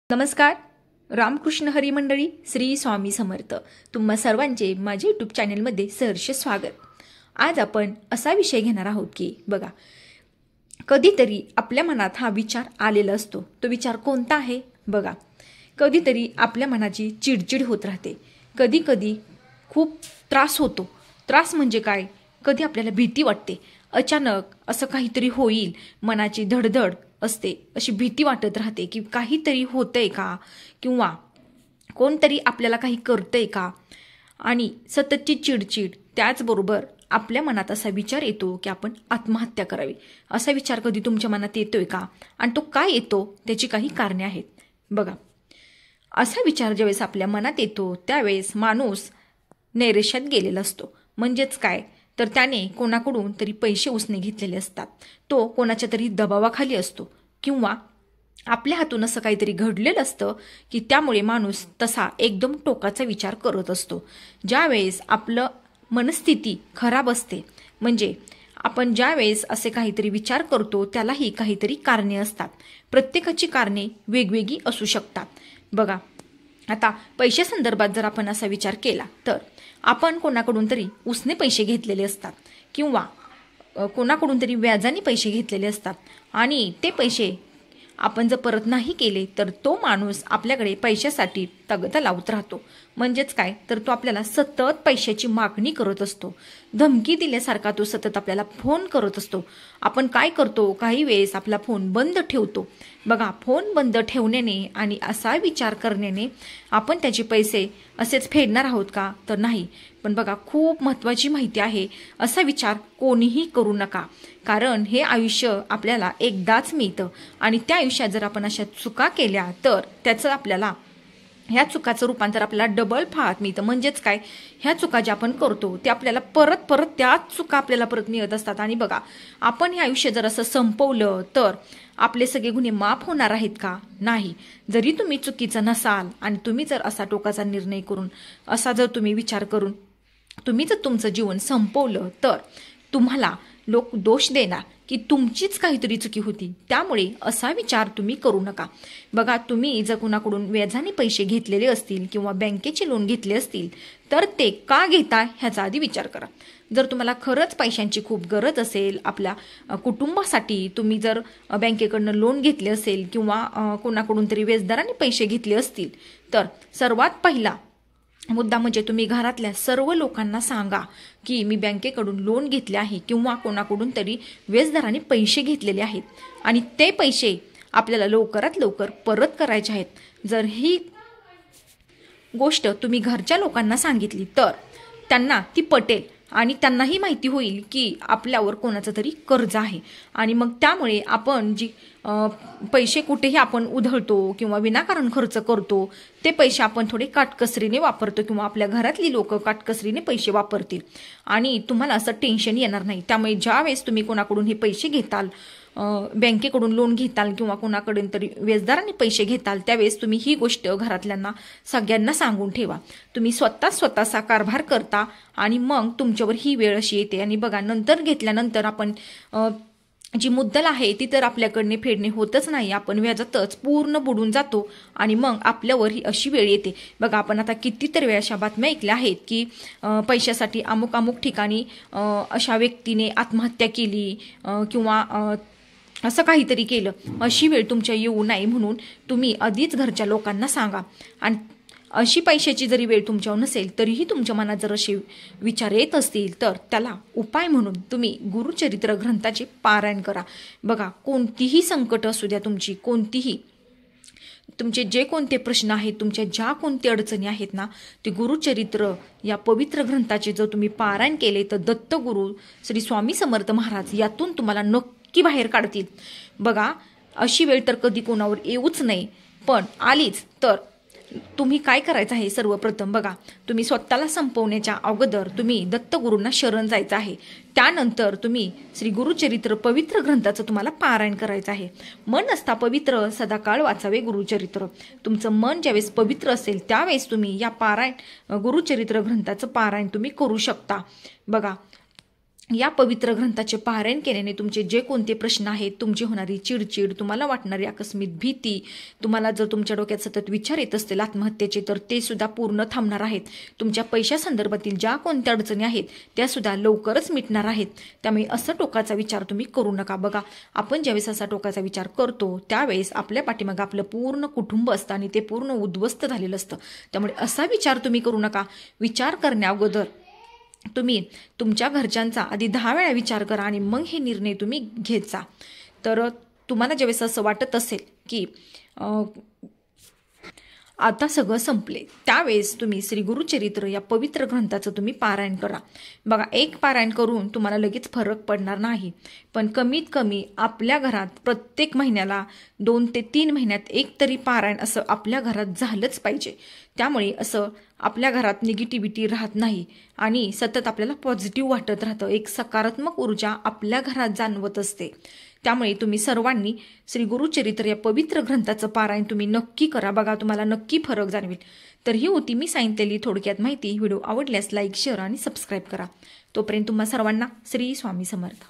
नमस्कार. रामकृष्ण हरी मंडळी, श्री स्वामी समर्थ. तुम्हा सर्वांचे माझ्या यूट्यूब चॅनलमध्ये सहर्ष स्वागत. आज आपण असा विषय घेणार आहोत की बघा, कधीतरी आपल्या मनात हा विचार आलेला असतो. तो विचार कोणता आहे? बघा, कधीतरी आपल्या मनाची चिडचिड होत राहते. कधी कधी खूप त्रास होतो. त्रास म्हणजे काय? कधी आपल्याला भीती वाटते. अचानक असं काहीतरी होईल, मनाची धडधड असते, अशी भीती वाटत राहते की काहीतरी होतंय का, किंवा कोणतरी आपल्याला काही करतंय का, आणि सततची चिडचिड. त्याचबरोबर आपल्या मनात असा विचार येतो की आपण आत्महत्या करावी. असा विचार कधी तुमच्या मनात येतोय का? आणि तो काय येतो त्याची काही कारणे आहेत. बघा, असा विचार ज्यावेळेस आपल्या मनात येतो त्यावेळेस माणूस नैराश्यात गेलेला असतो. म्हणजेच काय तर त्याने कोणाकडून तरी पैसे उसने घेतलेले असतात. तो कोणाच्या तरी दबावाखाली असतो, किंवा आपल्या हातून असं काहीतरी घडलेलं असतं की त्यामुळे माणूस तसा एकदम टोकाचा विचार करत असतो. ज्यावेळेस आपलं मनस्थिती खराब असते, म्हणजे आपण ज्यावेळेस असे काहीतरी विचार करतो त्यालाही काहीतरी कारणे असतात. प्रत्येकाची कारणे वेगवेगळी असू शकतात. बघा, आता पैशासंदर्भात जर आपण असा विचार केला तर आपण कोणाकडून तरी उसने पैसे घेतलेले असतात, किंवा कोणाकडून तरी व्याजाने पैसे घेतलेले असतात, आणि ते पैसे आपण जर परत नाही केले तर तो माणूस आपल्याकडे पैशासाठी तगादा लावत राहतो. म्हणजेच काय तर तो आपल्याला सतत पैशाची मागणी करत असतो. धमकी दिल्यासारखा तो सतत आपल्याला फोन करत असतो. आपण काय करतो, काही वेळेस आपला फोन बंद ठेवतो. बघा, फोन बंद ठेवण्याने आणि असा विचार करण्याने आपण त्याचे पैसे असेच फेडणार आहोत का? तर नाही. पण बघा, खूप महत्त्वाची माहिती आहे, असा विचार कोणीही करू नका. कारण हे आयुष्य आपल्याला एकदाच मिळतं, आणि त्या आयुष्यात जर आपण अशा चुका केल्या तर त्याचं आपल्याला ह्या चुकाचं रूपांतर आपल्याला डबल फाळात मिळतं. म्हणजेच काय, ह्या चुका ज्या आपण करतो ते आपल्याला परत त्याच चुका आपल्याला परत मिळत असतात. आणि बघा, आपण हे आयुष्य जर असं संपवलं तर आपले सगळे गुन्हे माफ होणार आहेत का? नाही. जरी तुम्ही चुकीचं नसाल आणि तुम्ही जर असा टोकाचा निर्णय करून, असा जर तुम्ही विचार करून तुम्ही जर तुमचं जीवन संपवलं तर तुम्हाला लोक दोष देणार की तुमचीच काहीतरी चुकी होती. त्यामुळे असा विचार तुम्ही करू नका. बघा, तुम्ही जर कुणाकडून व्याजाने पैसे घेतलेले असतील किंवा बँकेचे लोन घेतले असतील तर ते का घेताय ह्याचा आधी विचार करा. जर तुम्हाला खरंच पैशांची खूप गरज असेल, आपल्या कुटुंबासाठी तुम्ही जर बँकेकडनं लोन घेतले असेल किंवा कोणाकडून तरी व्याजदराने पैसे घेतले असतील, तर सर्वात पहिला मुद्दा म्हणजे तुम्ही घरातल्या सर्व लोकांना सांगा की मी बँकेकडून लोन घेतले आहे किंवा कोणाकडून तरी व्याजदराने पैसे घेतलेले आहेत, आणि ते पैसे आपल्याला लवकरात लवकर परत करायचे आहेत. जर ही गोष्ट तुम्ही घरच्या लोकांना सांगितली तर त्यांना ती पटेल, आणि त्यांनाही माहिती होईल की आपल्यावर कोणाचं तरी कर्ज आहे. आणि मग त्यामुळे आपण जी पैसे कुठेही आपण उधळतो किंवा विनाकारण खर्च करतो, ते पैसे आपण थोडे काटकसरीने वापरतो, किंवा आपल्या घरातली लोक काटकसरीने पैसे वापरतील, आणि तुम्हाला असं टेन्शन येणार नाही. त्यामुळे ज्यावेळेस तुम्ही कोणाकडून हे पैसे घेताल, बँकेकडून लोन घेताल किंवा कोणाकडून तरी व्याजदराने पैसे घेताल, त्यावेळेस तुम्ही ही गोष्ट घरातल्यांना सगळ्यांना सांगून ठेवा. तुम्ही स्वतःचा कारभार करता आणि मग तुमच्यावर ही वेळ अशी येते. आणि बघा, नंतर घेतल्यानंतर आपण जी मुद्दल आहे ती तर आपल्याकडने फेडणे होतच नाही, आपण व्याजातच पूर्ण बुडून जातो, आणि मग आपल्यावर ही अशी वेळ येते. बघा, आपण आता कितीतरी वेळा अशा बातम्या ऐकल्या आहेत की पैशासाठी अमुक ठिकाणी अशा व्यक्तीने आत्महत्या केली किंवा असं काहीतरी केलं. अशी वेळ तुमच्या येऊ नये म्हणून तुम्ही आधीच घरच्या लोकांना सांगा. आणि अशी पैशाची जरी वेळ तुमच्यावर नसेल तरीही तुमच्या मनात जर असे विचार येत असतील तर त्याला उपाय म्हणून तुम्ही गुरुचरित्र ग्रंथाचे पारायण करा. बघा, कोणतीही संकट असू द्या, तुमची कोणतीही, तुमचे जे कोणते प्रश्न आहेत, तुमच्या ज्या कोणत्या अडचणी आहेत ना, ते गुरुचरित्र या पवित्र ग्रंथाचे जर तुम्ही पारायण केले तर दत्तगुरु श्री स्वामी समर्थ महाराज यातून तुम्हाला नक्की बाहेर काढतील. बघा, अशी वेळ तर कधी कोणावर येऊच नाही, पण आलीच तर तुम्ही काय करायचं आहे? सर्वप्रथम बघा, तुम्ही स्वतःला संपवण्याच्या अगोदर तुम्ही दत्तगुरूंना शरण जायचं आहे. त्यानंतर तुम्ही श्री गुरुचरित्र पवित्र ग्रंथाचं तुम्हाला पारायण करायचं आहे. मन असता पवित्र सदाकाळ वाचावे गुरुचरित्र. तुमचं मन ज्यावेळेस पवित्र असेल त्यावेळेस तुम्ही या गुरुचरित्र ग्रंथाचं पारायण तुम्ही करू शकता. बघा, या पवित्र ग्रंथाचे पारायण केल्याने तुमचे जे कोणते प्रश्न आहेत, तुमची होणारी चिडचिड, तुम्हाला वाटणारी आकस्मिक भीती, तुम्हाला जर तुमच्या डोक्यात सतत विचार येत असतील आत्महत्येचे, तर ते सुद्धा पूर्ण थांबणार आहेत. तुमच्या पैशासंदर्भातील ज्या कोणत्या अडचणी आहेत त्या सुद्धा लवकरच मिटणार आहेत. त्यामुळे असं टोकाचा विचार तुम्ही करू नका. बघा, आपण ज्यावेळेस असा टोकाचा विचार करतो त्यावेळेस आपल्या पाठीमागं आपलं पूर्ण कुटुंब असतं आणि ते पूर्ण उद्ध्वस्त झालेलं असतं. त्यामुळे असा विचार तुम्ही करू नका. विचार करण्याअगोदर तुम्ही तुमच्या घरच्यांचा आधी 10 वेळा विचार करा आणि मग हे निर्णय तुम्ही घेत जा. तर तुम्हाला ज्यावेळेस असं वाटत असेल की आता सगळं संपले, त्यावेळेस तुम्ही श्री गुरुचरित्र या पवित्र ग्रंथाचं तुम्ही पारायण करा. बघा, एक पारायण करून तुम्हाला लगेच फरक पडणार नाही, पण कमीत कमी आपल्या घरात प्रत्येक महिन्याला 2 ते 3 महिन्यात एक तरी पारायण असं आपल्या घरात झालंच पाहिजे. त्यामुळे असं आपल्या घरात निगेटिव्हिटी राहत नाही आणि सतत आपल्याला पॉझिटिव्ह वाटत राहतं. एक सकारात्मक ऊर्जा आपल्या घरात जाणवत असते. त्यामुळे तुम्ही सर्वांनी श्री गुरुचरित्र या पवित्र ग्रंथाचं पारायण तुम्ही नक्की करा. बघा, तुम्हाला नक्की फरक जाणवेल. तर ही होती मी सांगितलेली थोडक्यात माहिती. व्हिडिओ आवडल्यास लाईक, शेअर आणि सबस्क्राईब करा. तोपर्यंत तुम्हा सर्वांना श्री स्वामी समर्थ.